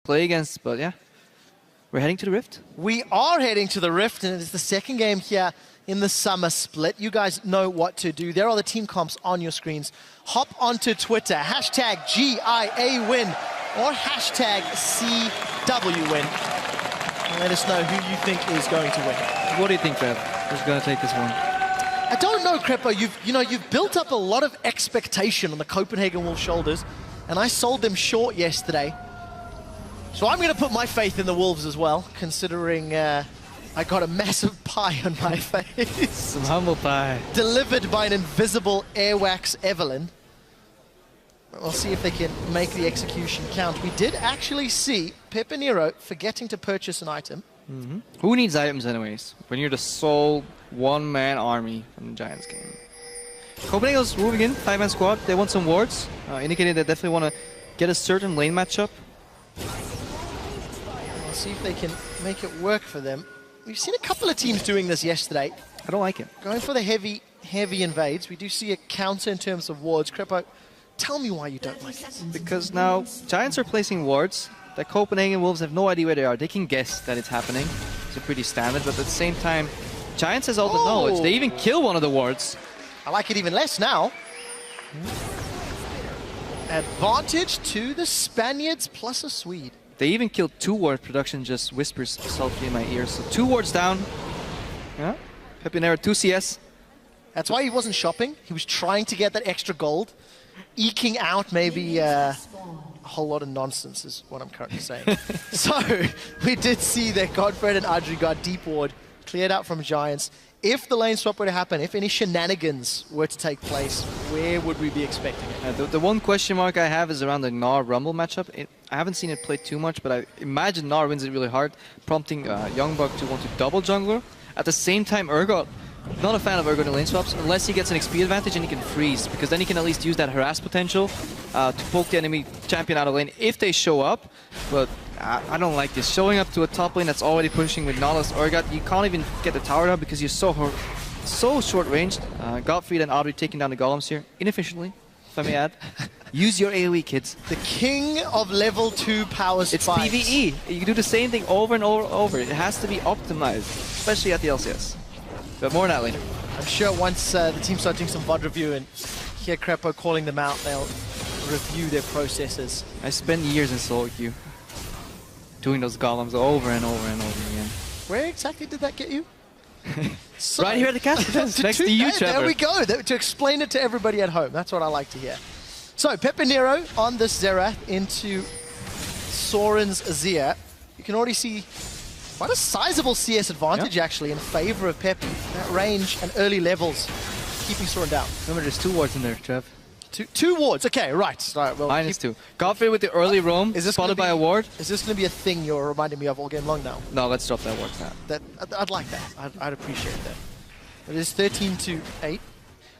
play against, but yeah. We're heading to the Rift. We are heading to the Rift, and it is the second game here in the summer split. You guys know what to do. There are the team comps on your screens. Hop onto Twitter, hashtag GIA win or hashtag CW win. And let us know who you think is going to win. What do you think, Trev? Who's going to take this one? I don't know, Crepo. You've built up a lot of expectation on the Copenhagen Wolve shoulders, and I sold them short yesterday. So I'm going to put my faith in the Wolves as well, considering I got a massive pie on my face. Some humble pie. Delivered by an invisible Airwax Evelyn. We'll see if they can make the execution count. We did actually see Pepinero forgetting to purchase an item. Mm-hmm. Who needs items anyways, when you're the sole one-man army from the Giants game? Copenhagen's moving in, 5-man squad. They want some wards, indicating they definitely want to get a certain lane matchup. We'll see if they can make it work for them. We've seen a couple of teams doing this yesterday. I don't like it. Going for the heavy invades. We do see a counter in terms of wards. Crepo, tell me why you don't like it. Because now Giants are placing wards. The Copenhagen Wolves have no idea where they are. They can guess that it's happening. It's a pretty standard, but at the same time, Giants has all the knowledge. They even kill one of the wards. I like it even less now. Advantage to the Spaniards plus a Swede. They even killed 2 wards. Production just whispers softly in my ear. So 2 wards down. Yeah. Pepinero 2 CS. That's why he wasn't shopping. He was trying to get that extra gold. Eking out maybe a whole lot of nonsense is what I'm currently saying. So we did see that Godfred and Adri got deep ward cleared out from Giants. If the lane swap were to happen, if any shenanigans were to take place, where would we be expecting it? The one question mark I have is around the Gnar Rumble matchup. I haven't seen it play too much, but I imagine Gnar wins it really hard, prompting Youngbuck to want to double jungler. At the same time, Urgot, not a fan of Urgot in lane swaps, unless he gets an XP advantage and he can freeze, because then he can at least use that harass potential to poke the enemy champion out of lane if they show up. But I don't like this. Showing up to a top lane that's already pushing with Nautilus Urgot, you can't even get the tower down because you're so short-ranged. Gottfried and Audrey taking down the golems here, inefficiently, if I may add. Use your AoE, kids. The king of level 2 power spikes. It's PvE. You can do the same thing over and over. It has to be optimized, especially at the LCS. But more on that later. I'm sure once the team start doing some VOD review and hear Crepo calling them out, they'll review their processes. I spent years in solo queue doing those golems over and over and over again. Where exactly did that get you? So, right here at the castle, next to you, Trevor. There we go, to explain it to everybody at home. That's what I like to hear. So, Pepinero on this Xerath into Soren's Azir. You can already see quite a sizable CS advantage, actually, in favor of Peppy. That range and early levels, keeping Soren down. Remember, there's 2 wards in there, Trev. Two wards, okay, right. Well, -2. Godfrey with the early roam, spotted by a ward. Is this going to be a thing you're reminding me of all game long now? No, let's drop that ward now. I'd like that. I'd appreciate that. It is 13-8.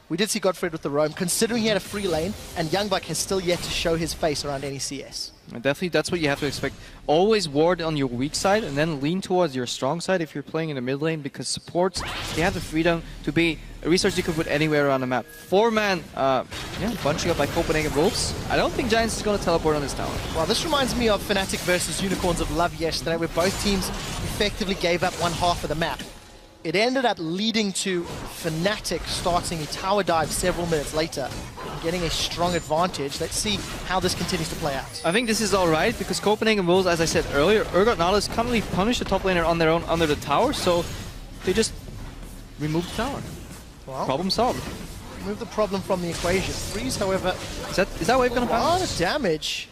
We did see Godfred with the roam, considering he had a free lane, and Youngbuck has still yet to show his face around any CS. And definitely, that's what you have to expect. Always ward on your weak side, and then lean towards your strong side if you're playing in the mid lane, because supports, they have the freedom to be a resource you could put anywhere around the map. 4-man, bunching up by Copenhagen Wolves. I don't think Giants is going to teleport on this tower. Well, this reminds me of Fnatic versus Unicorns of Love yesterday, where both teams effectively gave up one half of the map. It ended up leading to Fnatic starting a tower dive several minutes later and getting a strong advantage. Let's see how this continues to play out. I think this is alright because Copenhagen Wolves, as I said earlier, Urgot Nautilus can't really punish the top laner on their own under the tower, so they just remove the tower. Well, problem solved. Remove the problem from the equation. Freeze, however... Is that wave going to pass? A lot of damage.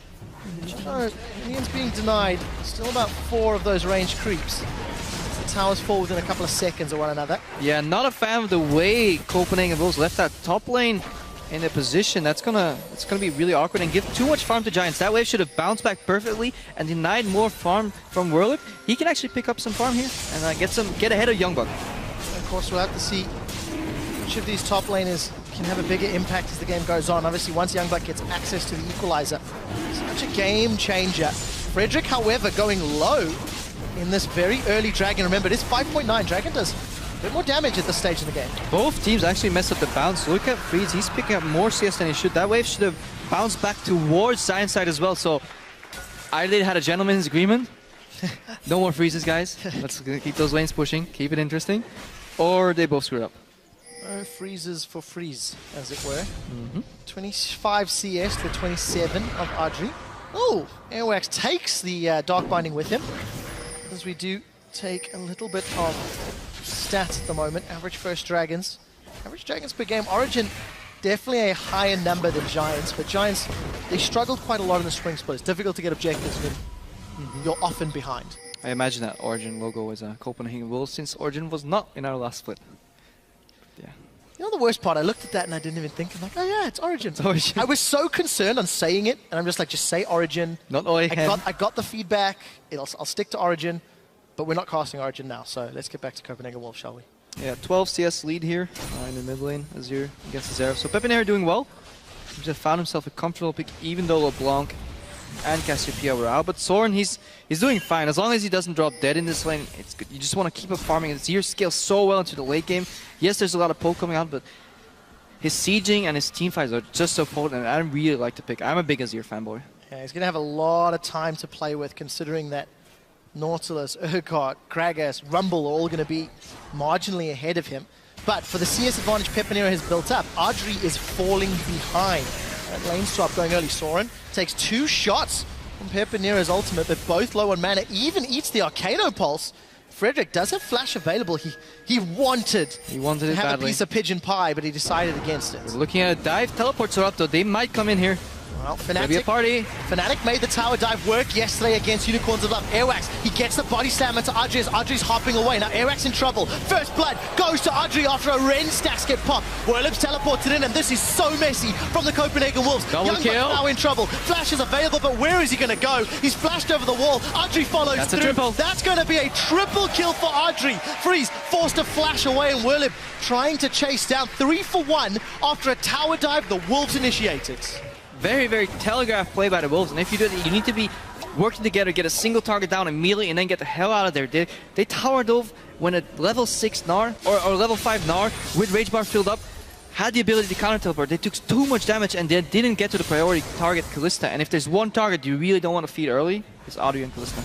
Minions being denied. Still about 4 of those range creeps. Towers fall within a couple of seconds of one another. Yeah, not a fan of the way Copenhagen Wolves left that top lane in a position. It's gonna be really awkward and give too much farm to Giants. That wave should have bounced back perfectly and denied more farm from Werlick. He can actually pick up some farm here and get ahead of Youngbuck. Of course, we'll have to see which of these top laners can have a bigger impact as the game goes on. Obviously, once Youngbuck gets access to the equalizer, such a game changer. Frederick, however, going low in this very early Dragon. Remember, it is 5.9. Dragon does a bit more damage at this stage in the game. Both teams actually messed up the bounce. Look at Freeze. He's picking up more CS than he should. That wave should have bounced back towards Giants side as well. So either they had a gentleman's agreement, no more freezes, guys. Let's keep those lanes pushing, keep it interesting, or they both screwed up. No freezes for freeze, as it were. 25 CS to 27 of Audrey. Oh, Airwax takes the Dark Binding with him, as we do take a little bit of stats at the moment. Average first Dragons. Average Dragons per game. Origin, definitely a higher number than Giants, but Giants, they struggled quite a lot in the spring split. It's difficult to get objectives when you're often behind. I imagine that Origin logo was a Copenhagen Wolves, since Origin was not in our last split. Yeah. You know the worst part? I looked at that and I didn't even think. I'm like, oh yeah, it's Origin. It's Origin. I was so concerned on saying it, and I'm just like, just say Origin. Not Origin. I got the feedback. I'll stick to Origin, but we're not casting Origin now. So let's get back to Copenhagen Wolves, shall we? Yeah, 12 CS lead here in the mid lane, Azir against Zero. So Pepinero doing well. He just found himself a comfortable pick, even though LeBlanc and Cassiopeia were out. But Soren, he's doing fine. As long as he doesn't drop dead in this lane, it's good. You just want to keep up farming. Azir scales so well into the late game. Yes, there's a lot of poke coming out, but his sieging and his team fights are just so potent, and I really like the pick. I'm a big Azir fanboy. Yeah, he's going to have a lot of time to play with, considering that Nautilus, Urgot, Gragas, Rumble are all going to be marginally ahead of him. But for the CS advantage Pepinero has built up, Audrey is falling behind. That lane swap going early. Soren takes 2 shots from Pepinero's ultimate, but both low on mana. Even eats the Arcano Pulse. Frederick does have flash available. He wanted it to have badly. a piece of pigeon pie, but he decided against it. We're looking at a dive. Teleports are up, though. They might come in here. Well, Maybe a party. Fnatic made the tower dive work yesterday against Unicorns of Love. Airwax, he gets the body slam into Audrey as Audrey's hopping away. Now Airwax in trouble. First blood goes to Audrey after a Ren stacks get popped. Wolve's teleported in, and this is so messy from the Copenhagen Wolves. Double kill. Now in trouble. Flash is available, but where is he going to go? He's flashed over the wall. Audrey follows That's through. A triple. That's going to be a triple kill for Audrey. Freeze forced to flash away, and Wolve trying to chase down 3 for 1 after a tower dive the Wolves initiated. Very, very telegraphed play by the Wolves, and if you do it, you need to be working together, get a single target down immediately, and then get the hell out of there. They towered over when a level 6 Gnar, or level 5 Gnar, with Rage Bar filled up, had the ability to counter teleport. They took too much damage, and they didn't get to the priority target, Kalista. And if there's one target you really don't want to feed early, it's Audrey and Kalista.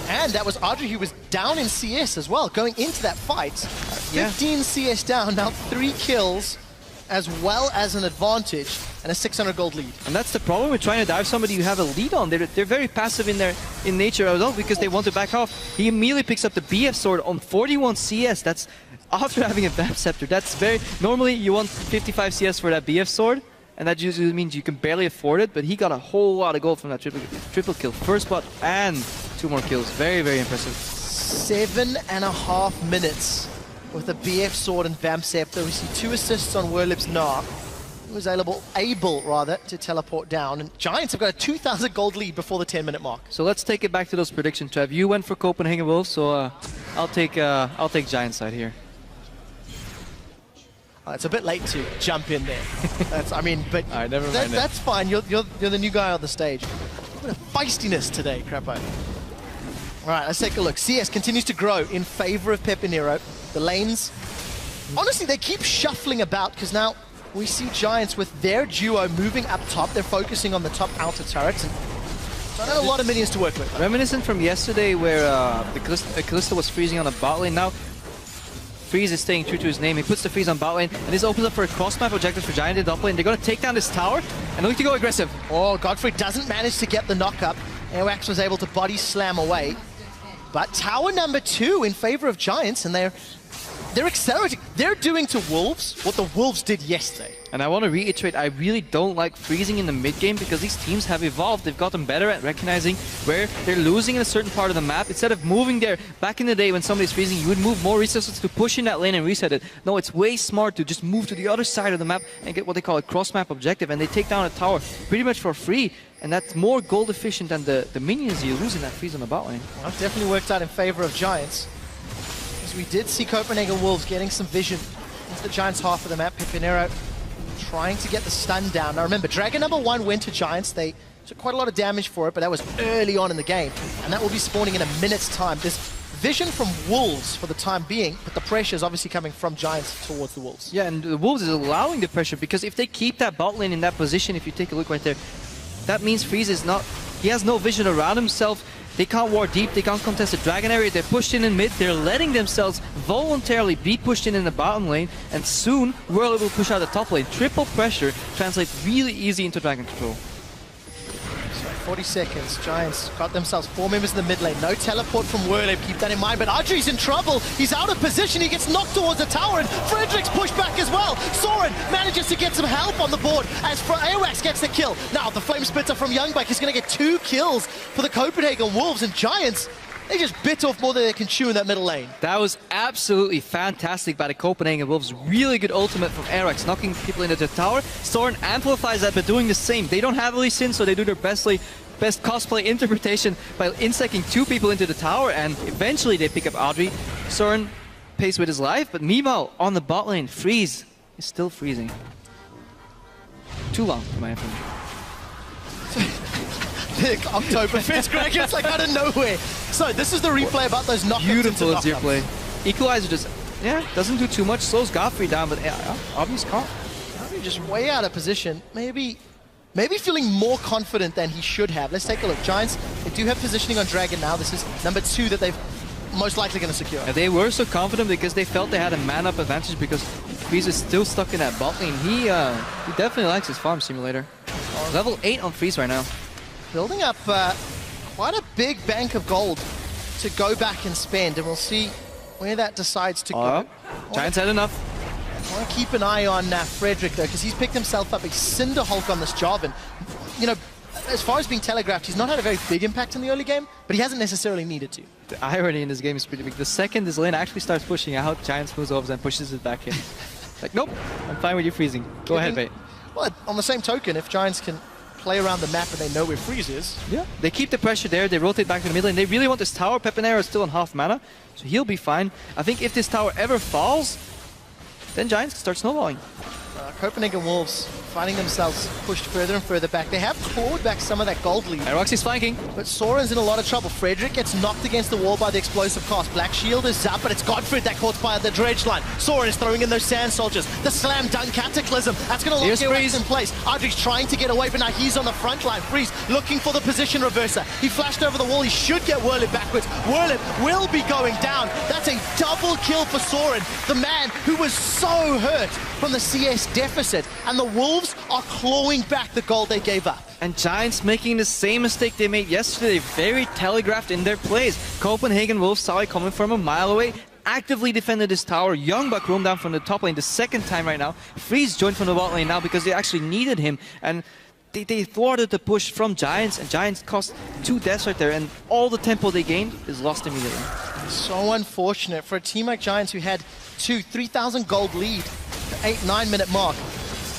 And that was Audrey who was down in CS as well, going into that fight. 15 CS down, now 3 kills, as well as an advantage and a 600 gold lead. And that's the problem with trying to dive somebody you have a lead on. They're very passive in nature as well, because they want to back off. He immediately picks up the BF sword on 41 CS. That's after having a Vamp Scepter. That's very... Normally you want 55 CS for that BF sword, and that usually means you can barely afford it, but he got a whole lot of gold from that triple kill. First spot and 2 more kills. Very, very impressive. 7.5 minutes with the BF sword and Vamp Scepter. We see 2 assists on Werlip's Gnar. He was able to teleport down. And Giants have got a 2,000 gold lead before the 10-minute mark. So let's take it back to those predictions, Trev. You went for Copenhagen Wolves, so I'll take Giants side here. It's a bit late to jump in there. But right, never mind that's fine. You're the new guy on the stage. What a feistiness today, Crapo. All right, let's take a look. CS continues to grow in favor of Pepinero. The lanes, honestly, they keep shuffling about, because now we see Giants with their duo moving up top. They're focusing on the top outer turrets, and I have a lot of minions to work with. Reminiscent from yesterday where the Kalista was freezing on the bot lane. Now Freeze is staying true to his name. He puts the freeze on bot lane, and this opens up for a cross-map objective for Giant in top lane. They're going to take down this tower and look to go aggressive. Oh, Godfrey doesn't manage to get the knock-up. Airwax was able to body slam away. But tower number 2 in favor of Giants, and they're accelerating. They're doing to Wolves what the Wolves did yesterday. And I want to reiterate, I really don't like freezing in the mid-game, because these teams have evolved. They've gotten better at recognizing where they're losing in a certain part of the map. Instead of moving there, back in the day when somebody's freezing, you would move more resources to push in that lane and reset it. No, it's way smart to just move to the other side of the map and get what they call a cross-map objective, and they take down a tower pretty much for free. And that's more gold efficient than the minions you lose in that freeze on the bot lane. Well, it definitely worked out in favor of Giants. As we did see Copenhagen Wolves getting some vision into the Giants' half of the map. Pepinero trying to get the stun down. Now remember, Dragon number 1 went to Giants. They took quite a lot of damage for it, but that was early on in the game. And that will be spawning in a minute's time. There's vision from Wolves for the time being, but the pressure is obviously coming from Giants towards the Wolves. Yeah, and the Wolves is allowing the pressure, because if they keep that bot lane in that position, if you take a look right there, that means Freeze is not... He has no vision around himself. They can't ward deep, they can't contest the dragon area, they're pushed in mid, they're letting themselves voluntarily be pushed in the bottom lane, and soon Wolve will push out the top lane. Triple pressure translates really easy into dragon control. 40 seconds. Giants got themselves 4 members in the mid lane. No teleport from Wolve, keep that in mind. But Adri's in trouble. He's out of position. He gets knocked towards the tower, and Frederick's pushed back as well. Soren manages to get some help on the board as Awax gets the kill. Now the Flame Spitter from Youngbuck is going to get 2 kills for the Copenhagen Wolves, and Giants, they just bit off more than they can chew in that middle lane. That was absolutely fantastic by the Copenhagen Wolves. Really good ultimate from Awax, knocking people into the tower. Soren amplifies that by doing the same. They don't have Lee Sin, so they do their best cosplay interpretation by insecting 2 people into the tower, and eventually they pick up Adri. Soren pays with his life, but meanwhile, on the bot lane, Freeze is still freezing. Too long, in my opinion. Oktoberfest, Greg, it's like out of nowhere. So this is the replay about those knockouts. Beautiful is your play. Equalizer just, doesn't do too much, slows Godfrey down, but obviously can't. Just way out of position. Maybe feeling more confident than he should have. Let's take a look. Giants, they do have positioning on Dragon now. This is number 2 that they've most likely going to secure. And they were so confident because they felt they had a man-up advantage because Freeze is still stuck in that bot lane. He definitely likes his farm simulator. Level 8 on Freeze right now. Building up quite a big bank of gold to go back and spend, and we'll see where that decides to go. Giants had enough. I want to keep an eye on Frederick, though, because he's picked himself up a Cinder Hulk on this job, and, you know, as far as being telegraphed, he's not had a very big impact in the early game, but he hasn't necessarily needed to. The irony in this game is pretty big. The second this lane actually starts pushing out, Giants moves over and pushes it back in. Like, nope, I'm fine with you freezing. Go ahead, mate. Well, on the same token, if Giants can play around the map and they know where Freeze is. Yeah, they keep the pressure there, they rotate back to the middle, and they really want this tower. Pepinero is still on half mana, so he'll be fine. I think if this tower ever falls, then Giants start snowballing. Copenhagen Wolves finding themselves pushed further and further back. They have clawed back some of that gold lead. Arox is flanking. But Soren's in a lot of trouble. Frederick gets knocked against the wall by the explosive cast. Black Shield is up, but it's Godfrey that caught by the dredge line. Soren is throwing in those Sand Soldiers. The Slam Dunk Cataclysm. That's going to lock Awax in place. Adri's trying to get away, but now he's on the front line. Freeze looking for the position reverser. He flashed over the wall. He should get Wolve backwards. Wolve will be going down. That's a double kill for Soren, the man who was so hurt from the CS deficit. And the Wolves are clawing back the gold they gave up. And Giants making the same mistake they made yesterday, very telegraphed in their plays. Copenhagen Wolves saw it coming from a mile away, actively defended this tower. Youngbuck roamed down from the top lane the second time right now. Freeze joined from the bot lane now because they actually needed him. And they thwarted the push from Giants, and Giants cost 2 deaths right there, and all the tempo they gained is lost immediately. So unfortunate for a team like Giants who had 3,000 gold lead, the 8-9 minute mark.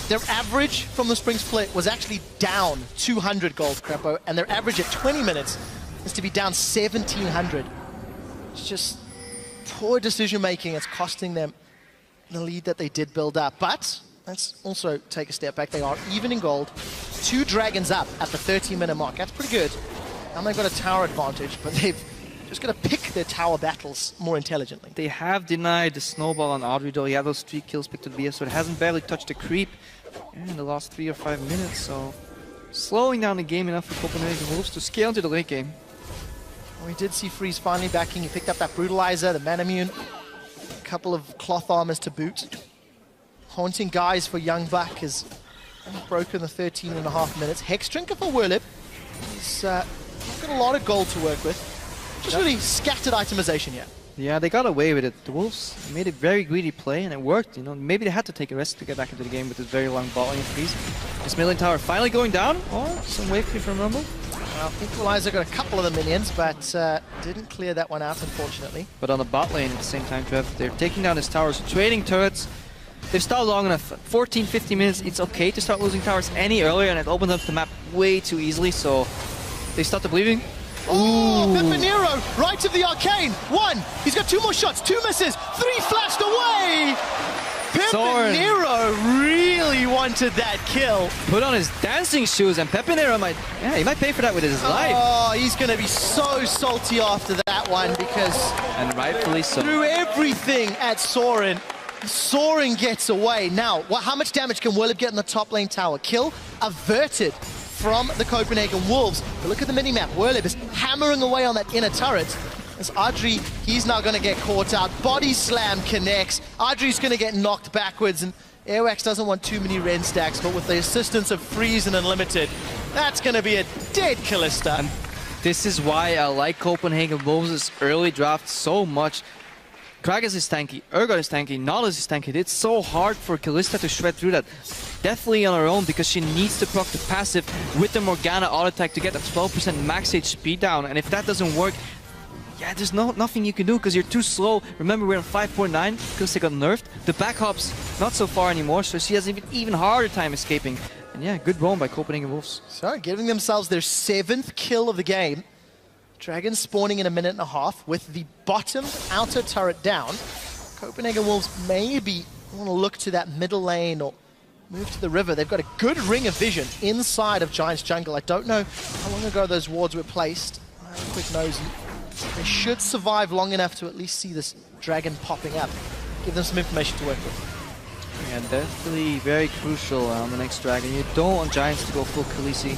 Their average from the spring split was actually down 200 gold, Crapo, and their average at 20 minutes is to be down 1,700. It's just poor decision making. It's costing them the lead that they did build up. But let's also take a step back. They are even in gold. 2 dragons up at the 13-minute mark. That's pretty good. And they've got a tower advantage, but they've just got to pick their tower battles more intelligently. They have denied the snowball on Adri, though. He had those 3 kills picked at the BS, so it hasn't barely touched the creep in the last 3 or 5 minutes. So slowing down the game enough for Copenhagen Wolves to scale into the late game. We did see Freeze finally backing. He picked up that Brutalizer, the Manamune, a couple of cloth armors to boot. Haunting Guys for Youngbuck has broken the 13.5 minutes. Hex Drinker for Wolve. He's got a lot of gold to work with. Just really scattered itemization here. Yeah, they got away with it. The Wolves made a very greedy play, and it worked. You know, maybe they had to take a risk to get back into the game with this very long ball lane freeze. This middle lane tower finally going down, or some wave clear from Rumble. Well, Equalizer got a couple of the minions, but didn't clear that one out, unfortunately. But on the bot lane at the same time, Trev, they're taking down his towers, trading turrets. They've stalled long enough. 14, 15 minutes, it's okay to start losing towers any earlier, and it opens up the map way too easily, so they started believing. Oh, Pepinero, right of the arcane. 1, he's got 2 more shots, 2 misses, 3 flashed away. Pepinero really wanted that kill. Put on his dancing shoes, and Pepinero might pay for that with his life. Oh, he's going to be so salty after that one because... And rightfully so. Threw everything at Soren. Soren gets away. Now, how much damage can Wolve get in the top lane tower? Kill averted from the Copenhagen Wolves. But look at the minimap. Wolve is hammering away on that inner turret. As Adri, he's now going to get caught out. Body slam connects. Adri's going to get knocked backwards, and Airwax doesn't want too many Ren stacks, but with the assistance of Freeze and Unlimited, that's going to be a dead Kalista. And this is why I like Copenhagen Wolves' early draft so much. Gragas is tanky, Urgot is tanky, Nautilus is tanky. It's so hard for Kalista to shred through that. Definitely on her own, because she needs to proc the passive with the Morgana auto attack to get that 12% max HP down. And if that doesn't work, yeah, there's nothing you can do because you're too slow. Remember, we're on 5.9 because they got nerfed. The back hop's not so far anymore, so she has an even harder time escaping. And yeah, good roam by Copenhagen Wolves. So, giving themselves their 7th kill of the game. Dragons spawning in a minute and a half with the bottom outer turret down. Copenhagen Wolves maybe want to look to that middle lane or move to the river. They've got a good ring of vision inside of Giants jungle. I don't know how long ago those wards were placed. A quick nosy. They should survive long enough to at least see this dragon popping up. Give them some information to work with. Yeah, definitely very crucial on the next dragon. You don't want Giants to go full Khaleesi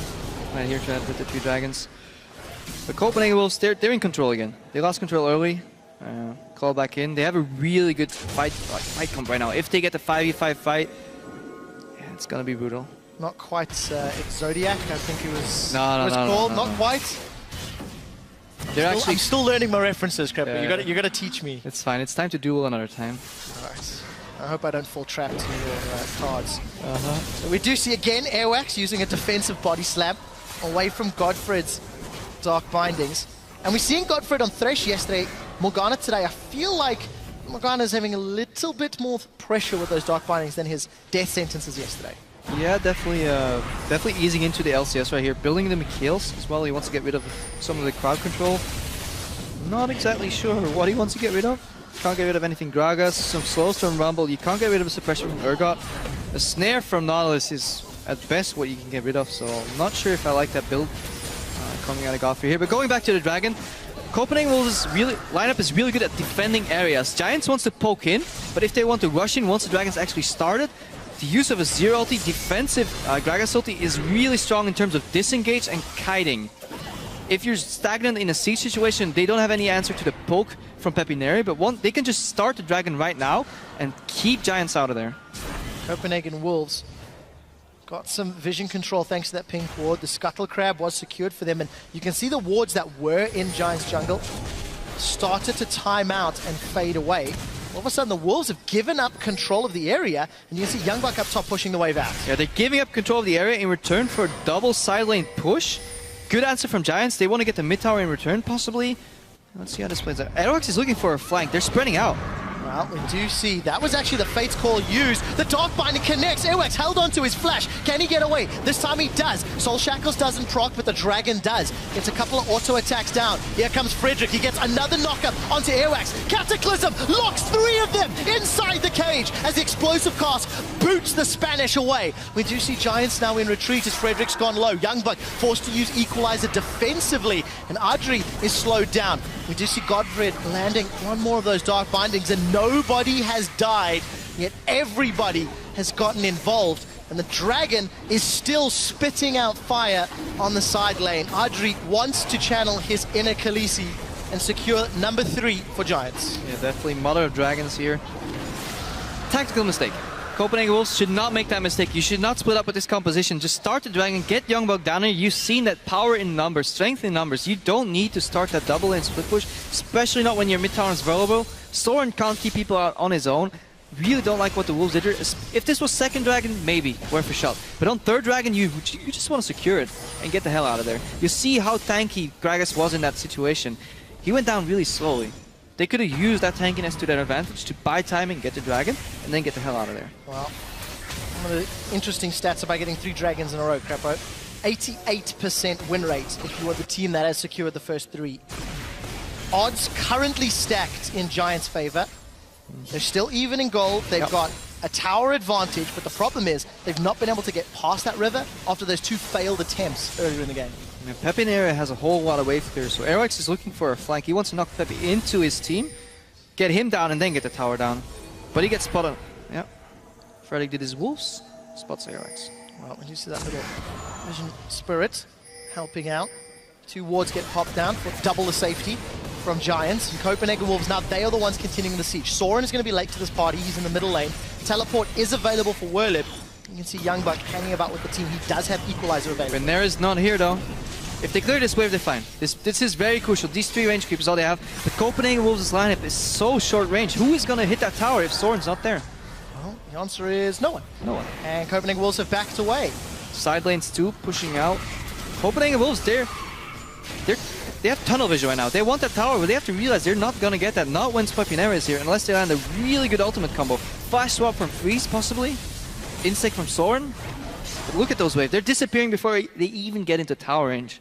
right here with the 3 dragons. But Copenhagen Wolves, they're in control again. They lost control early. Call back in. They have a really good fight comp right now. If they get the 5v5 fight, yeah, it's gonna be brutal. Not quite it's Zodiac, I think it was, no, called. Not quite. I'm still learning my references, Crepper. Yeah. You gotta teach me. It's fine. It's time to duel another time. Alright. I hope I don't fall trapped in your cards. So we do see again Airwax using a defensive body slam away from Godfred's Dark Bindings. And we're seeing Godfred on Thresh yesterday, Morgana today. I feel like Morgana's having a little bit more pressure with those Dark Bindings than his death sentences yesterday. Yeah, definitely easing into the LCS right here, building the kills as well. He wants to get rid of some of the crowd control. Not exactly sure what he wants to get rid of. Can't get rid of anything Gragas, some slows from Rumble. You can't get rid of a suppression from Urgot. A snare from Nautilus is at best what you can get rid of, so I'm not sure if I like that build coming out of Godfrey here. But going back to the Dragon, Copenhagen Wolves' lineup is really good at defending areas. Giants wants to poke in, but if they want to rush in once the Dragons actually started, the use of a zero ulti, defensive Gragas ulti is really strong in terms of disengage and kiting. If you're stagnant in a siege situation, they don't have any answer to the poke from Pepineri, but they can just start the Dragon right now and keep Giants out of there. Copenhagen Wolves got some vision control thanks to that pink ward. The Scuttle Crab was secured for them, and you can see the wards that were in Giants jungle started to time out and fade away. All of a sudden, the Wolves have given up control of the area, and you can see Youngbuck up top pushing the wave out. Yeah, they're giving up control of the area in return for a double side lane push. Good answer from Giants. They want to get the mid tower in return, possibly. Let's see how this plays out. Aerox is looking for a flank. They're spreading out. Well, we do see that was actually the Fate's Call used. The Dark Binding connects. Airwax held onto his flash. Can he get away? This time he does. Soul Shackles doesn't proc, but the Dragon does. Gets a couple of auto attacks down. Here comes Frederick. He gets another knockup onto Airwax. Cataclysm locks 3 of them inside the cage as the explosive cast boots the Spanish away. We do see Giants now in retreat as Frederick's gone low. Youngbuck forced to use Equalizer defensively, and Adri is slowed down. We do see Godfred landing one more of those Dark Bindings, and nobody has died, yet everybody has gotten involved. And the Dragon is still spitting out fire on the side lane. Adri wants to channel his inner Khaleesi and secure number 3 for Giants. Yeah, definitely Mother of Dragons here. Tactical mistake. Copenhagen Wolves should not make that mistake. You should not split up with this composition. Just start the Dragon, get Youngbuck down here. You've seen that power in numbers, strength in numbers. You don't need to start that double lane split push, especially not when your mid tower is vulnerable. Soren can't keep people out on his own. Really don't like what the Wolves did here. If this was second Dragon, maybe worth a shot. But on third Dragon, you just want to secure it and get the hell out of there. You see how tanky Gragas was in that situation. He went down really slowly. They could have used that tankiness to their advantage to buy time and get the Dragon, and then get the hell out of there. Well, one of the interesting stats about getting 3 Dragons in a row, Crapo. 88% win rate if you are the team that has secured the first 3. Odds currently stacked in Giants' favor. They're still even in gold. They've got a tower advantage, but the problem is they've not been able to get past that river after those 2 failed attempts earlier in the game. Pepineri has a whole lot of wave clear, so Airwax is looking for a flank. He wants to knock Pepe into his team, get him down, and then get the tower down. But he gets spotted. Yeah. Frederick did his Wolves, spots Airwax. Well, we do see that little Vision Spirit helping out. 2 wards get popped down for double the safety from Giants. And Copenhagen Wolves, now they are the ones continuing the siege. Soren is going to be late to this party. He's in the middle lane. Teleport is available for Wolve. You can see Youngbuck hanging about with the team. He does have Equalizer available. Benera's not here though. If they clear this wave, they're fine. This is very crucial. These 3 range creeps is all they have. The Copenhagen Wolves' lineup is so short range. Who is going to hit that tower if Soren's not there? Well, the answer is no one. No one. And Copenhagen Wolves have backed away. Side lanes too, pushing out. Copenhagen Wolves, they have tunnel vision right now. They want that tower, but they have to realize they're not going to get that. Not when Spipionera is here, unless they land a really good ultimate combo. Flash swap from Freeze, possibly. Insect from Soren. But look at those waves. They're disappearing before they even get into tower range.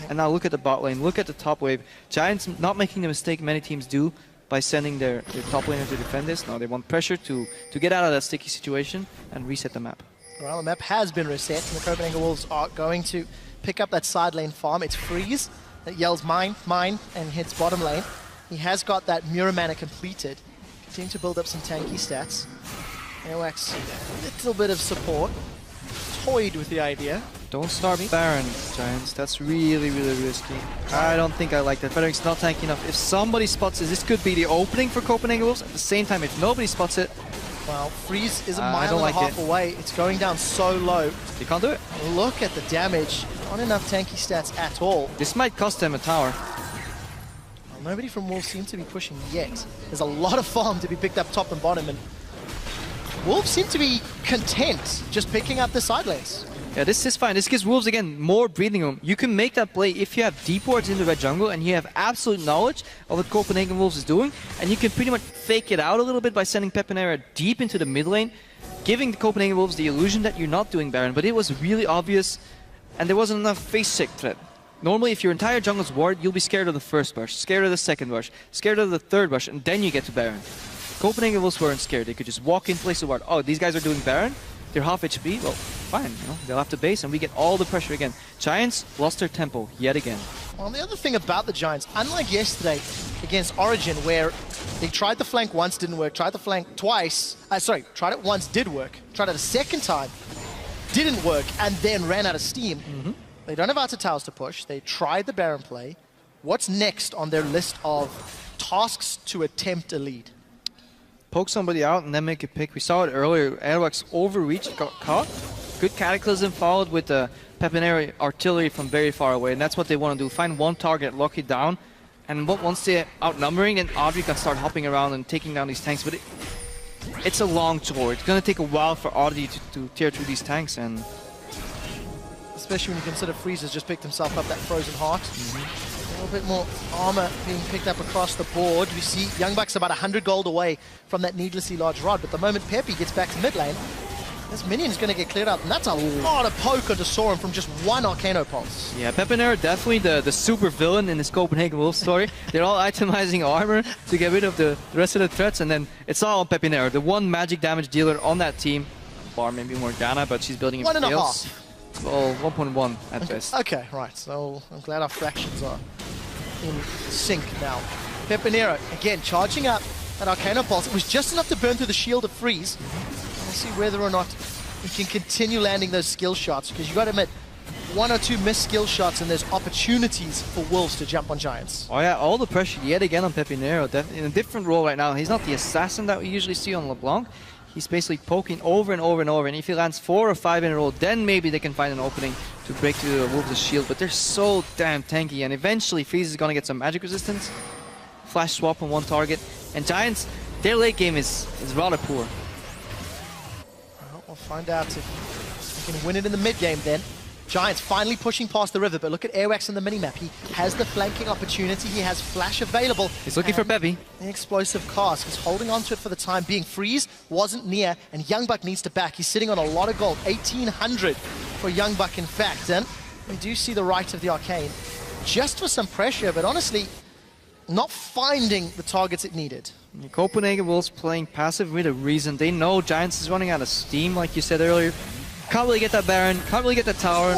And now look at the bot lane. Look at the top wave. Giants not making the mistake many teams do by sending their top laner to defend this. No, they want pressure to get out of that sticky situation and reset the map. Well, the map has been reset, and the Copenhagen Wolves are going to pick up that side lane farm. It's Freeze that yells mine, mine, and hits bottom lane. He has got that Mirror Mana completed. Continue to build up some tanky stats. Airwax, a little bit of support. Toyed with the idea. Don't start Baron, Giants. That's really, really risky. I don't think I like that. Federic's not tanky enough. If somebody spots this could be the opening for Copenhagen Wolves. At the same time, if nobody spots it, well, Freeze is a mile and a half away. It's going down so low. You can't do it. Look at the damage. Not enough tanky stats at all. This might cost them a tower. Well, nobody from Wolves seems to be pushing yet. There's a lot of farm to be picked up top and bottom, and Wolves seem to be content just picking up the side lanes. Yeah, this is fine. This gives Wolves, again, more breathing room. You can make that play if you have deep wards in the red jungle and you have absolute knowledge of what Copenhagen Wolves is doing, and you can pretty much fake it out a little bit by sending Pepinera deep into the mid lane, giving the Copenhagen Wolves the illusion that you're not doing Baron, but it was really obvious, and there wasn't enough face check threat. Normally, if your entire jungle's ward, you'll be scared of the first rush, scared of the second rush, scared of the third rush, and then you get to Baron. Copenhagen Wolves weren't scared. They could just walk in, place a ward. Oh, these guys are doing Baron? They're half HP? Well, fine. You know, they'll have to base, and we get all the pressure again. Giants lost their tempo yet again. Well, the other thing about the Giants, unlike yesterday against Origin, where they tried the flank once, didn't work, tried the flank twice, tried it once, did work, tried it a second time, didn't work, and then ran out of steam. They don't have outer towers to push. They tried the Baron play. What's next on their list of tasks to attempt a lead? Poke somebody out and then make a pick. We saw it earlier. Airwax overreached, got caught. Good Cataclysm followed with the Pepinera artillery from very far away, and that's what they want to do. Find one target, lock it down, and once they're outnumbering, then Audrey can start hopping around and taking down these tanks. But it's a long tour. It's going to take a while for Audrey to tear through these tanks, and especially when you consider Freeze has just picked himself up that Frozen Heart. A little bit more armor being picked up across the board. We see Youngbuck's about 100 gold away from that needlessly large rod, but the moment Peppy gets back to mid lane, this minion is going to get cleared out, and that's a lot of poke onto Soren from just one Arcano Pulse. Yeah, Pepinera definitely the super villain in this Copenhagen Wolves story. They're all itemizing armor to get rid of the rest of the threats, and then it's all on Pepinera, the one magic damage dealer on that team. Bar maybe Morgana, but she's building in scales. 1.5. Well, 1.1 at best. Okay, right. So I'm glad our fractions are in sync now. Pepinera, again, charging up that Arcano Pulse. It was just enough to burn through the shield of Freeze. We'll see whether or not he can continue landing those skill shots, because you got to admit, 1 or 2 missed skill shots and there's opportunities for Wolves to jump on Giants. Oh yeah, all the pressure yet again on Pepinera. In a different role right now. He's not the assassin that we usually see on LeBlanc. He's basically poking over and over and over, and if he lands 4 or 5 in a row, then maybe they can find an opening to break through the Wolves' shield, but they're so damn tanky, and eventually Freeze is going to get some magic resistance. Flash swap on one target, and Giants, their late game is rather poor. Well, we'll find out if they can win it in the mid game then. Giants finally pushing past the river, but look at Airwax on the minimap. He has the flanking opportunity, he has flash available. He's looking for Peppy. The explosive cast. He's holding on to it for the time being. Freeze wasn't near, and Youngbuck needs to back. He's sitting on a lot of gold, 1,800 for Youngbuck in fact. And we do see the right of the Arcane, just for some pressure, but honestly, not finding the targets it needed. Copenhagen Wolves playing passive with a reason. They know Giants is running out of steam, like you said earlier. Can't really get that Baron, can't really get that tower.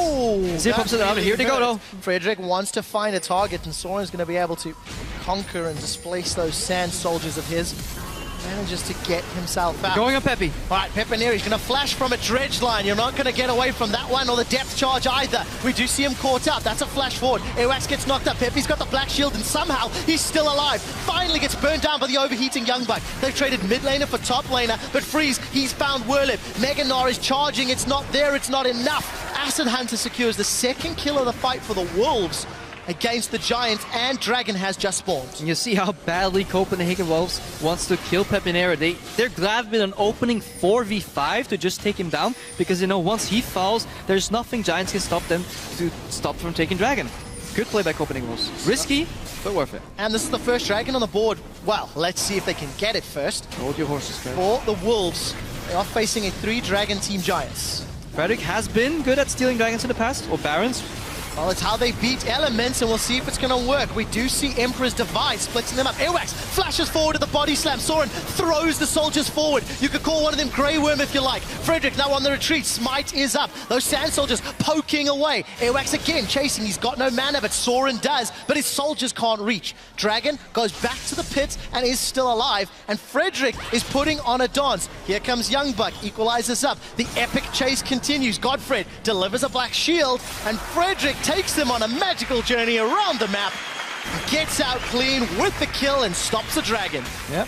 Zip ups it out, here they go though. Frederick wants to find a target, and Soren's going to be able to conquer and displace those sand soldiers of his. Manages to get himself out. Going on Peppy. All right, Pepineri's going to flash from a dredge line. You're not going to get away from that one or the depth charge either. We do see him caught up. That's a flash forward. Awax gets knocked up. Peppy's got the black shield, and somehow he's still alive. Finally gets burned down by the overheating Youngbuck. They've traded mid laner for top laner, but Freeze, he's found Wolve. Meganar is charging. It's not there. It's not enough. Acid Hunter secures the second kill of the fight for the Wolves against the Giants, and Dragon has just spawned. And you see how badly Copenhagen Wolves wants to kill Pepinera. They're glad with an opening 4v5 to just take him down, because they know once he falls, there's nothing Giants can stop them to stop from taking Dragon. Good play by Copenhagen Wolves. Risky, but worth it. And this is the first Dragon on the board. Well, let's see if they can get it first. Hold your horses, Fred. For the Wolves, they are facing a 3-Dragon team Giants. Frederick has been good at stealing dragons in the past, or barons. Well, it's how they beat Elements, and we'll see if it's going to work. We do see Emperor's Device splitting them up. Airwax flashes forward to the body slam. Soren throws the soldiers forward. You could call one of them Grey Worm if you like. Frederick now on the retreat. Smite is up. Those Sand Soldiers poking away. Airwax again chasing. He's got no mana, but Soren does. But his soldiers can't reach. Dragon goes back to the pit and is still alive. And Frederick is putting on a dance. Here comes Youngbuck. Equalizes up. The epic chase continues. Godfred delivers a black shield. And Frederick takes them on a magical journey around the map, gets out clean with the kill and stops the Dragon. Yep.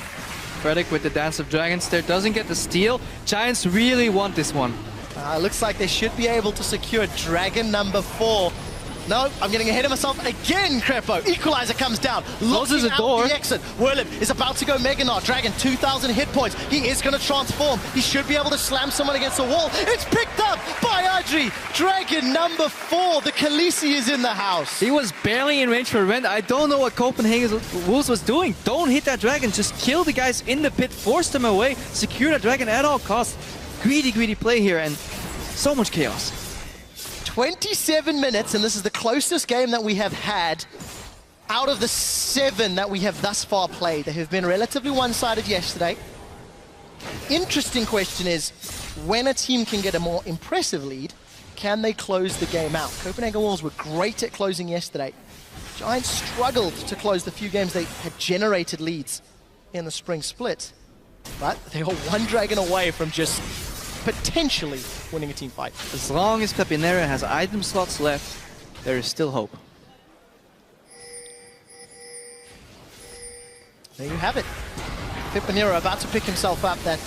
Frederick with the Dance of Dragons there doesn't get the steal. Giants really want this one. Looks like they should be able to secure Dragon number 4. No, I'm getting ahead of myself again, Crepo. Equalizer comes down, closes the out door. The exit. Wolve is about to go Meganar. Dragon, 2,000 hit points. He is going to transform. He should be able to slam someone against the wall. It's picked up by Adri. Dragon number 4. The Khaleesi is in the house. He was barely in range for Rend. I don't know what Copenhagen Wolves was doing. Don't hit that dragon. Just kill the guys in the pit. Force them away. Secure that dragon at all costs. Greedy, greedy play here, and so much chaos. 27 minutes, and this is the closest game that we have had out of the 7 that we have thus far played. They have been relatively one-sided yesterday. Interesting question is, when a team can get a more impressive lead, can they close the game out? Copenhagen Wolves were great at closing yesterday. Giants struggled to close the few games they had generated leads in the spring split. But they are 1 dragon away from just potentially winning a team fight. As long as Pepinera has item slots left, there is still hope. There you have it. Pepinera about to pick himself up that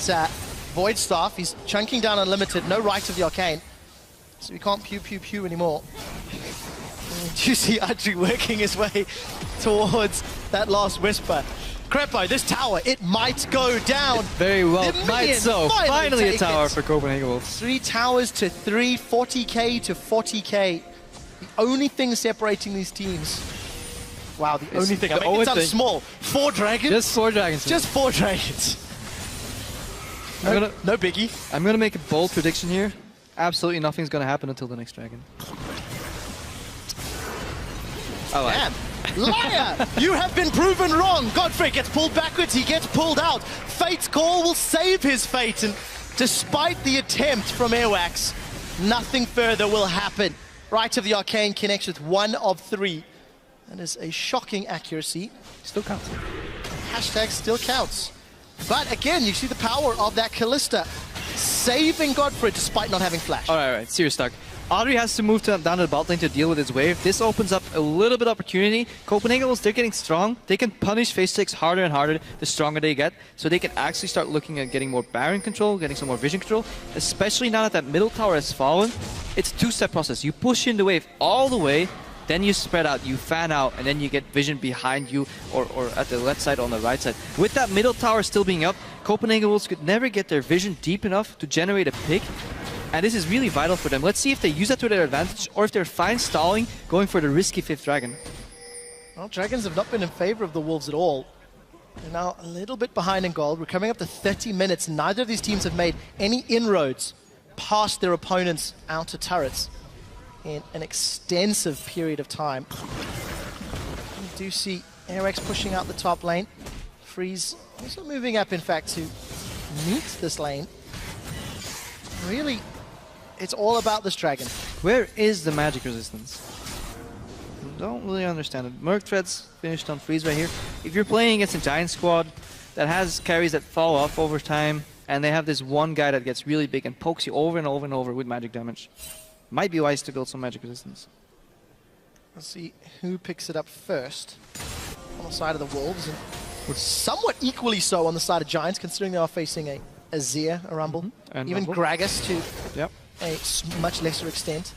Void Staff. He's chunking down Unlimited, no Right of the Arcane. So he can't pew pew pew anymore. Do you see Adri working his way towards that last Whisper? Crepo, this tower, it might go down. It very well might so. Finally a tower for Copenhagen Wolves. 3 towers to 3, 40k to 40k. The only thing separating these teams. Wow, the only thing. I mean, it sounds small. 4 dragons? Just 4 dragons. Just 4 dragons. No biggie. I'm going to make a bold prediction here. Absolutely nothing's going to happen until the next dragon. Damn. Liar! You have been proven wrong. Godfrey gets pulled backwards. He gets pulled out. Fate's call will save his fate. And despite the attempt from Airwax, nothing further will happen. Right of the Arcane connects with 1 of 3. That is a shocking accuracy. Still counts. Hashtag still counts. But again, you see the power of that Callista saving Godfrey despite not having flash. All right. Serious talk. Audrey has to move down to the bot lane to deal with his wave. This opens up a little bit of opportunity. Copenhagen Wolves, they're getting strong. They can punish phase 6 harder and harder the stronger they get. So they can actually start looking at getting more Baron control, getting some more vision control. Especially now that that middle tower has fallen. It's a 2-step process. You push in the wave all the way, then you spread out, you fan out, and then you get vision behind you or at the left side or on the right side. With that middle tower still being up, Copenhagen Wolves could never get their vision deep enough to generate a pick. And this is really vital for them. Let's see if they use that to their advantage or if they're fine stalling, going for the risky 5th dragon. Well, dragons have not been in favor of the Wolves at all. They're now a little bit behind in gold. We're coming up to 30 minutes. Neither of these teams have made any inroads past their opponents' outer turrets in an extensive period of time. We do see Airx pushing out the top lane. Freeze also moving up, in fact, to meet this lane. Really, it's all about this dragon. Where is the magic resistance? Don't really understand it. Merc Threads finished on Freeze right here. If you're playing against a Giant squad, that has carries that fall off over time, and they have this one guy that gets really big and pokes you over and over and over with magic damage. Might be wise to build some magic resistance. Let's see who picks it up first on the side of the Wolves, and somewhat equally so on the side of Giants, considering they are facing a Azir, a Rumble, and even Rumble. Gragas to a much lesser extent.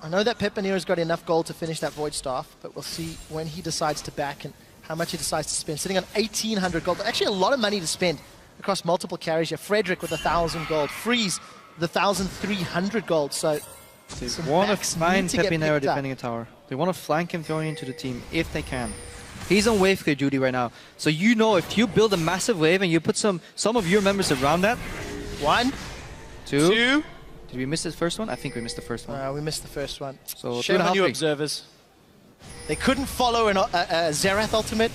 I know that Pepinero's got enough gold to finish that Void Staff, but we'll see when he decides to back and how much he decides to spend. Sitting on 1,800 gold, actually a lot of money to spend across multiple carries. You have Frederick with 1,000 gold, Freeze with 1,300 gold, so they want to find Pepinero defending a tower. They want to flank him going into the team if they can. He's on wave clear duty right now, so you know if you build a massive wave and you put some of your members around that. 1, 2. Did we miss the first one? I think we missed the first one. We missed the first one. So shame on you observers. They couldn't follow a Xerath ultimate.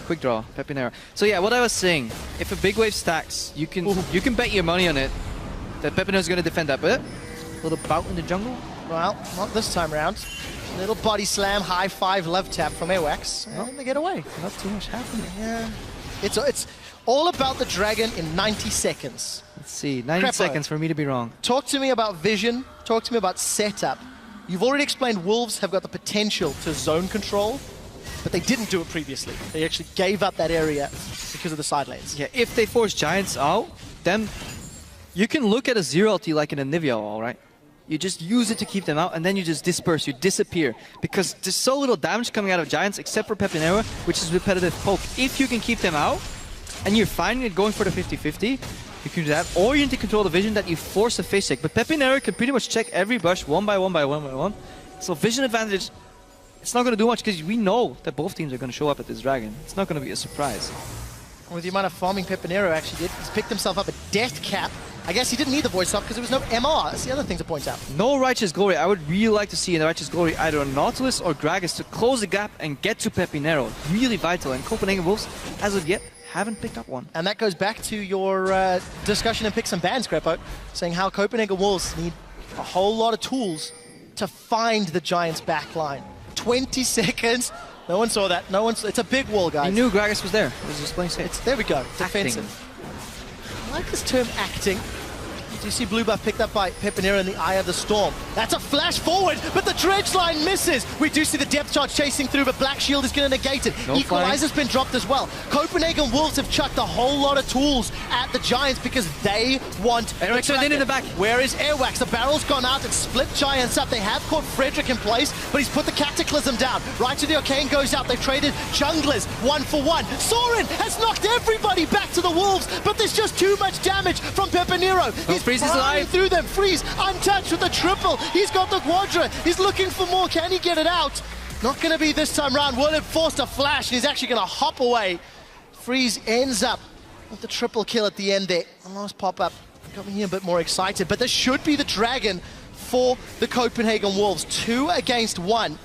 Quick draw, Pepinero. So yeah, what I was saying, if a big wave stacks, you can bet your money on it that Pepinero's going to defend that bit. A little bout in the jungle. Well, not this time round. Little body slam, high five, love tap from Awax, and they get away. Not too much happening. Yeah, it's all about the dragon in 90 seconds. Let's see, 90 seconds for me to be wrong. Talk to me about vision. Talk to me about setup. You've already explained Wolves have got the potential to zone control, but they didn't do it previously. They actually gave up that area because of the side lanes. Yeah, if they force Giants out, then you can look at a zero ulti like in a Nivea wall, right? You just use it to keep them out, and then you just disperse, you disappear. Because there's so little damage coming out of Giants, except for Pepinero, which is repetitive poke. If you can keep them out, and you're finding it going for the 50-50, you can do that. Or you need to control the vision that you force a face check. But Pepinero can pretty much check every bush one by one. So vision advantage, it's not going to do much, because we know that both teams are going to show up at this dragon. It's not going to be a surprise. With the amount of farming Pepinero actually did, he's picked himself up a death cap. I guess he didn't need the voice up because there was no MR. That's the other thing to point out. No Righteous Glory. I would really like to see in the Righteous Glory either a Nautilus or Gragas to close the gap and get to Pepinero. Really vital. And Copenhagen Wolves, as of yet, haven't picked up one. And that goes back to your discussion in Picks and Bans, Grepo, saying how Copenhagen Wolves need a whole lot of tools to find the Giants' back line. 20 seconds. No one saw that. It's a big wall, guys. He knew Gragas was there. He was just playing safe. There we go. Defensive. I like this term, acting. Do you see blue buff picked up by Pepinero in the Eye of the Storm? That's a flash forward, but the dredge line misses. We do see the depth charge chasing through, but Black Shield is going to negate it. No Equalizer's been dropped as well. Copenhagen Wolves have chucked a whole lot of tools at the Giants because they want Airwax in the back. Where is Airwax? The barrel's gone out and split Giants up. They have caught Frederick in place, but he's put the Cataclysm down. Right to the Arcane goes out. They've traded junglers 1-for-1. Soren has knocked everybody back to the Wolves, but there's just too much damage from Pepinero. He's Freeze is alive. Through them. Freeze untouched with the triple. He's got the Quadra. He's looking for more. Can he get it out? Not going to be this time round. Wolve forced a flash, and he's actually going to hop away. Freeze ends up with the triple kill at the end there. Last pop-up got me a bit more excited, but this should be the dragon for the Copenhagen Wolves. 2 against 1.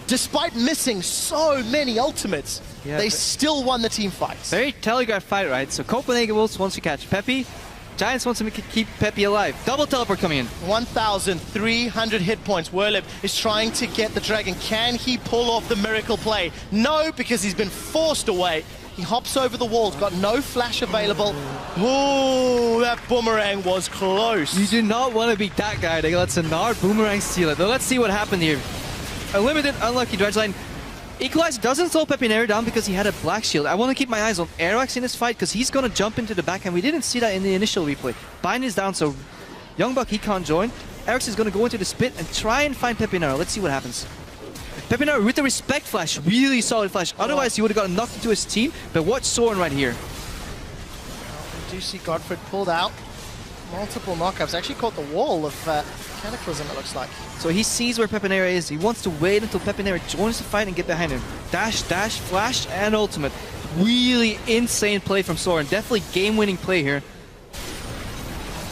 Despite missing so many ultimates, they still won the team fights. Very telegraphed fight, right? So Copenhagen Wolves wants to catch Peppy. Giants wants to keep Peppy alive. Double teleport coming in. 1,300 hit points. Wolve is trying to get the dragon. Can he pull off the miracle play? No, because he's been forced away. He hops over the walls, got no flash available. Ooh, that boomerang was close. You do not want to be that guy that lets a Nard boomerang steal it. But let's see what happened here. A limited, unlucky dredge line. Equalizer doesn't slow Pepinero down because he had a Black Shield. I want to keep my eyes on Airwax in this fight because he's going to jump into the back, and we didn't see that in the initial replay. Bind is down, so Youngbuck, he can't join. Airwax is going to go into the spit and try and find Pepinero. Let's see what happens. Pepinero with the respect flash, really solid flash. Otherwise, he would have gotten knocked into his team. But watch Soren right here. We do see Godfred pulled out. Multiple knockouts. Actually caught the wall of Cataclysm, it looks like. So he sees where Pepinero is. He wants to wait until Pepinero joins the fight and get behind him. Dash, dash, flash, and ultimate. Really insane play from Soren. Definitely game-winning play here.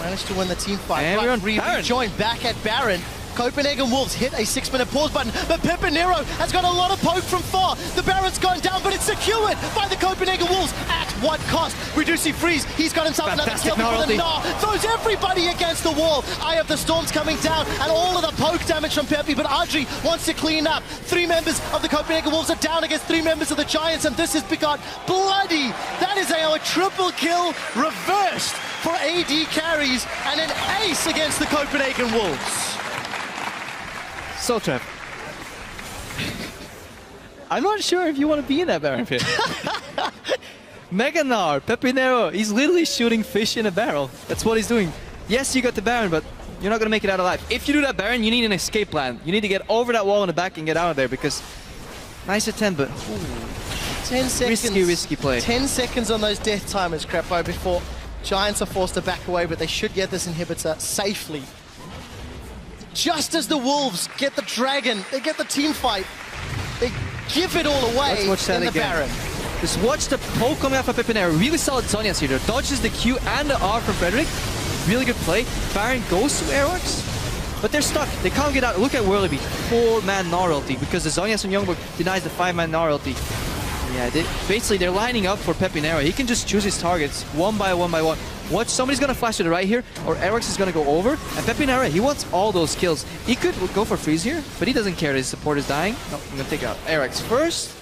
Managed to win the team fight. And we're on Baron. Joined back at Baron. Copenhagen Wolves hit a 6-minute pause button, but Pepinero has got a lot of poke from far. The Baron's gone down, but it's secured by the Copenhagen Wolves. At what cost? We do see Freeze. He's got himself another kill before the Gnar throws everybody against the wall. Eye of the Storm's coming down, and all of the poke damage from Pepe, but Audrey wants to clean up. 3 members of the Copenhagen Wolves are down against 3 members of the Giants, and this has begun bloody. That is a triple kill reversed for AD carries, and an ace against the Copenhagen Wolves. So, Trev, I'm not sure if you want to be in that Baron pit. Mega Gnar, Pepinero, he's literally shooting fish in a barrel. That's what he's doing. Yes, you got the Baron, but you're not going to make it out alive. If you do that Baron, you need an escape plan. You need to get over that wall in the back and get out of there, because nice attempt, but 10 seconds. Risky play. 10 seconds on those death timers, Crapo, before Giants are forced to back away, but they should get this inhibitor safely. Just as the Wolves get the Dragon, they get the team fight, they give it all away in the Baron. Just watch the poke coming out from Pepinero. Really solid Zhonya's here. Dodges the Q and the R from Frederick. Really good play. Baron goes to Airworks, but they're stuck. They can't get out. Look at Whirlybee. 4-man Gnar ulti, because the Zhonya's from Youngbook denies the 5-man Gnar ulti. Yeah, basically they're lining up for Pepinero. He can just choose his targets one by one by one. Watch, somebody's gonna flash to the right here, or Airworks is gonna go over, and Pepinero, he wants all those kills. He could go for freeze here, but he doesn't care that his support is dying. No, I'm gonna take out Airworks first.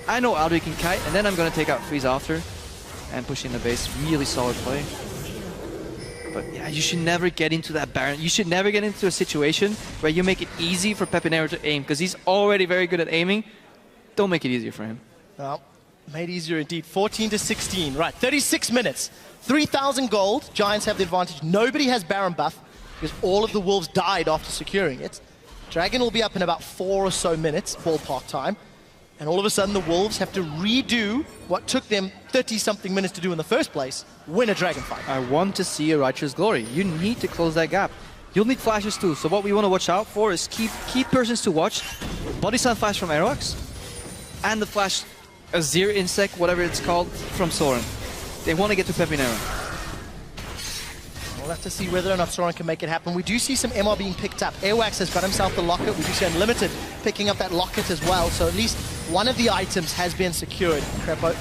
I know Audrey can kite, and then I'm gonna take out freeze after and push in the base. Really solid play. But yeah, you should never get into that Baron. You should never get into a situation where you make it easy for Pepinero to aim, because he's already very good at aiming. Don't make it easier for him. Well, made easier indeed. 14-16. Right, 36 minutes. 3,000 gold. Giants have the advantage. Nobody has Baron buff, because all of the Wolves died after securing it. Dragon will be up in about 4 or so minutes, ballpark time. And all of a sudden, the Wolves have to redo what took them 30-something minutes to do in the first place, win a Dragon fight. I want to see a Righteous Glory. You need to close that gap. You'll need flashes too, so what we want to watch out for is key persons to watch. Body Slam flash from Airworks, and the flash Azir Insect, whatever it's called, from Soren. They want to get to Pepinero. We'll have to see whether or not Soren can make it happen. We do see some MR being picked up. Airwax has got himself the locket. We do see Unlimited picking up that locket as well. So at least one of the items has been secured. Crepo.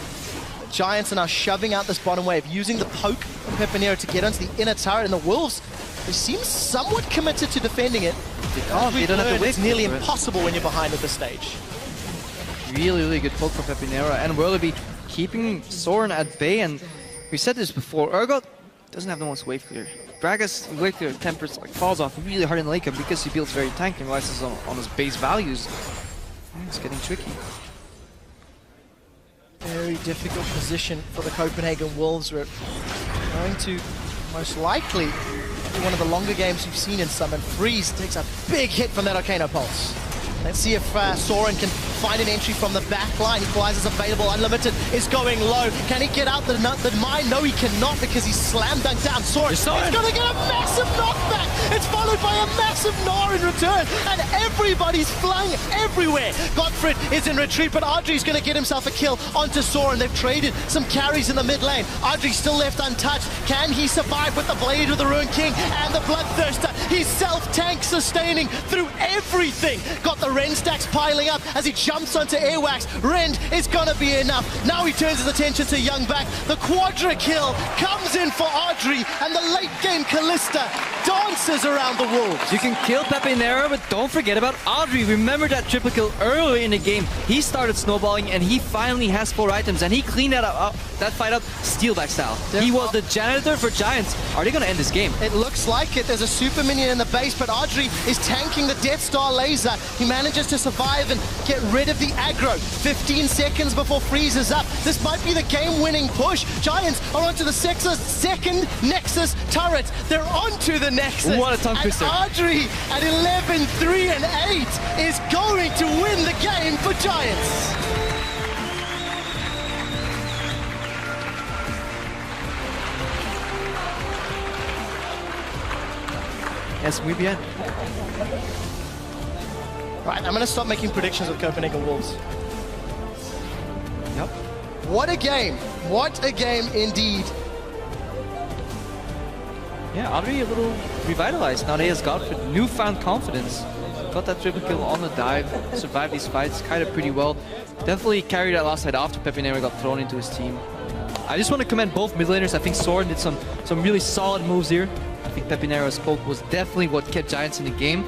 Giants are now shoving out this bottom wave, using the poke from Pepinero to get onto the inner turret. And the Wolves, they seem somewhat committed to defending it. They don't have to wait. It's nearly impossible when you're behind at this stage. Really, really good poke from Pepinero, and Whirlybee keeping Soren at bay. And we said this before, Urgot doesn't have the most wave clear. Braga's wave clear tempers falls off really hard in the late game because he builds very tanky and relies on his base values. It's getting tricky. Very difficult position for the Copenhagen Wolves. We're going to most likely be one of the longer games we've seen in Summon. Freeze takes a big hit from that Arcana Pulse. Let's see if Soren can find an entry from the back line. Equalizer's available. Unlimited is going low. Can he get out the mine? No, he cannot, because he's slam dunked down. Soren is going to get a massive knockback. It's followed by a massive Gnar in return, and everybody's flying everywhere. Gottfried is in retreat, but Audrey's going to get himself a kill onto Soren. They've traded some carries in the mid lane. Audrey's still left untouched. Can he survive with the Blade of the Ruined King and the Bloodthirster? He's self-tank sustaining through everything. Got the Ren stacks piling up as he jumps onto Airwax. Rend is gonna be enough. Now he turns his attention to Youngback. The quadra kill comes in for Audrey, and the late game Callista dances around the Wolves. You can kill Pepinero, but don't forget about Audrey. Remember that triple kill earlier in the game. He started snowballing, and he finally has 4 items, and he cleaned that fight up Steelback style. He was the janitor for Giants. Are they gonna end this game? It looks like it. There's a super minion in the base, but Audrey is tanking the Death Star laser. He manages to survive and get rid of the aggro. 15 seconds before Freeze is up. This might be the game-winning push. Giants are onto the second Nexus turret. They're onto the Nexus. What a tongue twister. And Audrey at 11, 3, and 8 is going to win the game for Giants. Yes, muy bien. Right, I'm going to stop making predictions with Copenhagen Wolves. Yep. What a game. What a game indeed. Yeah, Audrey a little revitalized. Now they has got newfound confidence. Got that triple kill on the dive, survived these fights kind of pretty well. Definitely carried that last side after Pepinero got thrown into his team. I just want to commend both mid laners. I think Soren did some really solid moves here. I think Pepinero's poke was definitely what kept Giants in the game.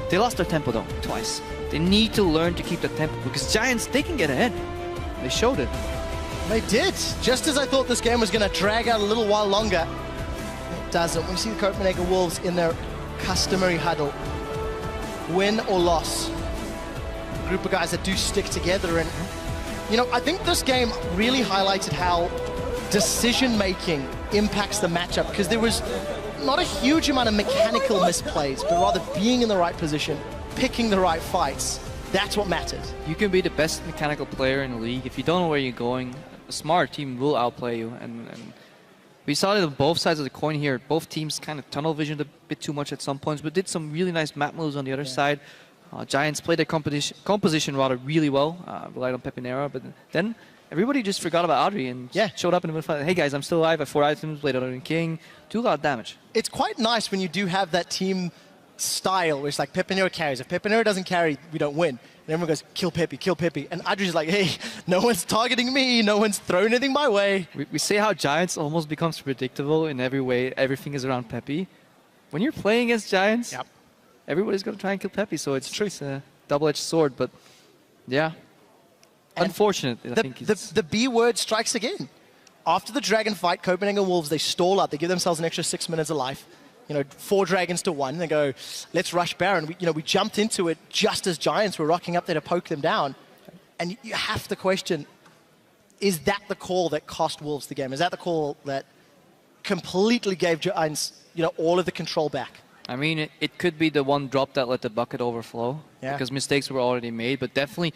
They lost their tempo though, twice. They need to learn to keep the tempo because Giants, they can get ahead. They showed it. They did. Just as I thought this game was going to drag out a little while longer, it doesn't. We see the Copenhagen Wolves in their customary huddle. Win or loss. A group of guys that do stick together. And, you know, I think this game really highlighted how decision-making impacts the matchup, because there was not a huge amount of mechanical misplays, but rather being in the right position, picking the right fights. That's what matters. You can be the best mechanical player in the league. If you don't know where you're going, a smart team will outplay you. And we saw it on both sides of the coin here. Both teams kind of tunnel visioned a bit too much at some points, but did some really nice map moves on the other side. Giants played their composition rather really well, relied on Pepinero, but then everybody just forgot about Audrey and showed up in the midfield. Hey guys, I'm still alive. I have 4 items, played Audrey King, 2 lot of damage. It's quite nice when you do have that team style where it's like Pepinero carries. If Pepinero doesn't carry, we don't win. And everyone goes, kill Pepe, kill Pepe. And Audrey's like, hey, no one's targeting me, no one's throwing anything my way. We say how Giants almost becomes predictable in every way. Everything is around Pepe. When you're playing against Giants, everybody's going to try and kill Pepe. So it's a double-edged sword, but yeah. And unfortunate, I think. The B word strikes again. After the dragon fight, Copenhagen Wolves, they stall out. They give themselves an extra 6 minutes of life. You know, 4 dragons to 1. They go, let's rush Baron. We jumped into it just as Giants were rocking up there to poke them down. And you have to question, is that the call that cost Wolves the game? Is that the call that completely gave Giants, all of the control back? I mean, it could be the one drop that let the bucket overflow. Because mistakes were already made. But definitely,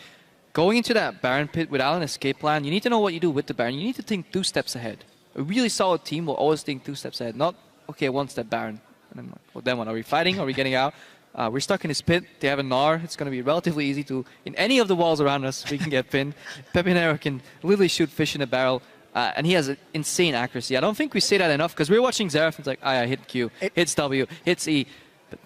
going into that Baron pit without an escape plan, you need to know what you do with the Baron. You need to think 2 steps ahead. A really solid team will always think 2 steps ahead, not, okay, 1 step Baron. And then, well, then what? Are we fighting? Are we getting out? We're stuck in this pit. They have a Gnar. It's going to be relatively easy to, in any of the walls around us, we can get pinned. Pepinero can literally shoot fish in a barrel. And he has an insane accuracy. I don't think we say that enough, because we're watching Xerath, it's like, yeah, hit Q, hits W, hits E. But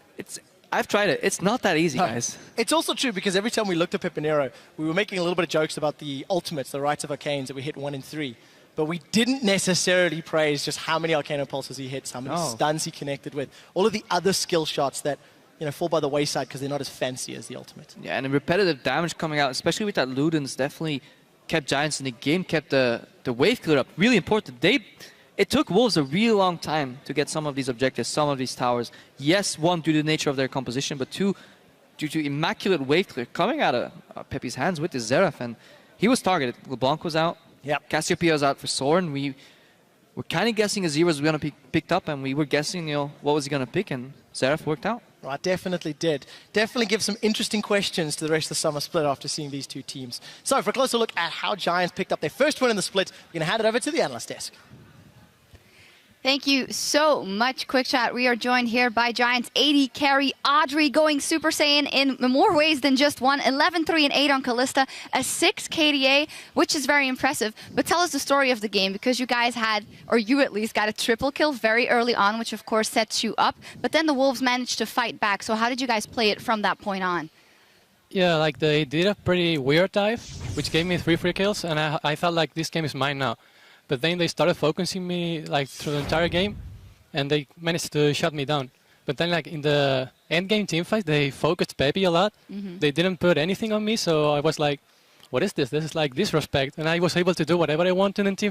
I've tried it. It's not that easy, guys. It's also true, because every time we looked at Pepinero, we were making a little bit of jokes about the ultimates, the Rites of Arcanes that we hit 1 in 3. But we didn't necessarily praise just how many Arcano Pulses he hits, how many stuns he connected with, all of the other skill shots that fall by the wayside because they're not as fancy as the ultimate. Yeah, and the repetitive damage coming out, especially with that Ludens, definitely kept Giants in the game, kept the wave clear up. Really important. It took Wolves a really long time to get some of these objectives, some of these towers. Yes, 1, due to the nature of their composition, but 2, due to immaculate wave clear coming out of Pepe's hands with his Xerath. And he was targeted. LeBlanc was out. Cassiopeia was out for Soren. We were kind of guessing Azir was going to be picked up, and we were guessing, what was he going to pick, and Xerath worked out. Right, definitely did. Definitely give some interesting questions to the rest of the summer split after seeing these 2 teams. So for a closer look at how Giants picked up their first win in the split, we're going to hand it over to the analyst desk. Thank you so much, Quickshot. We are joined here by Giants AD carry Audrey, going Super Saiyan in more ways than just one. 11, 3, and 8 on Kalista, a 6 KDA, which is very impressive. But tell us the story of the game, because you guys had, or you at least, got a triple kill very early on, which of course sets you up. But then the Wolves managed to fight back. So how did you guys play it from that point on? Yeah, like they did a pretty weird dive, which gave me 3 free kills, and I felt like this game is mine now. But then they started focusing me like through the entire game, and they managed to shut me down. But then like in the end game teamfight, they focused Pepe a lot. They didn't put anything on me, so I was like, what is this? This is like disrespect. And I was able to do whatever I wanted in teamfight.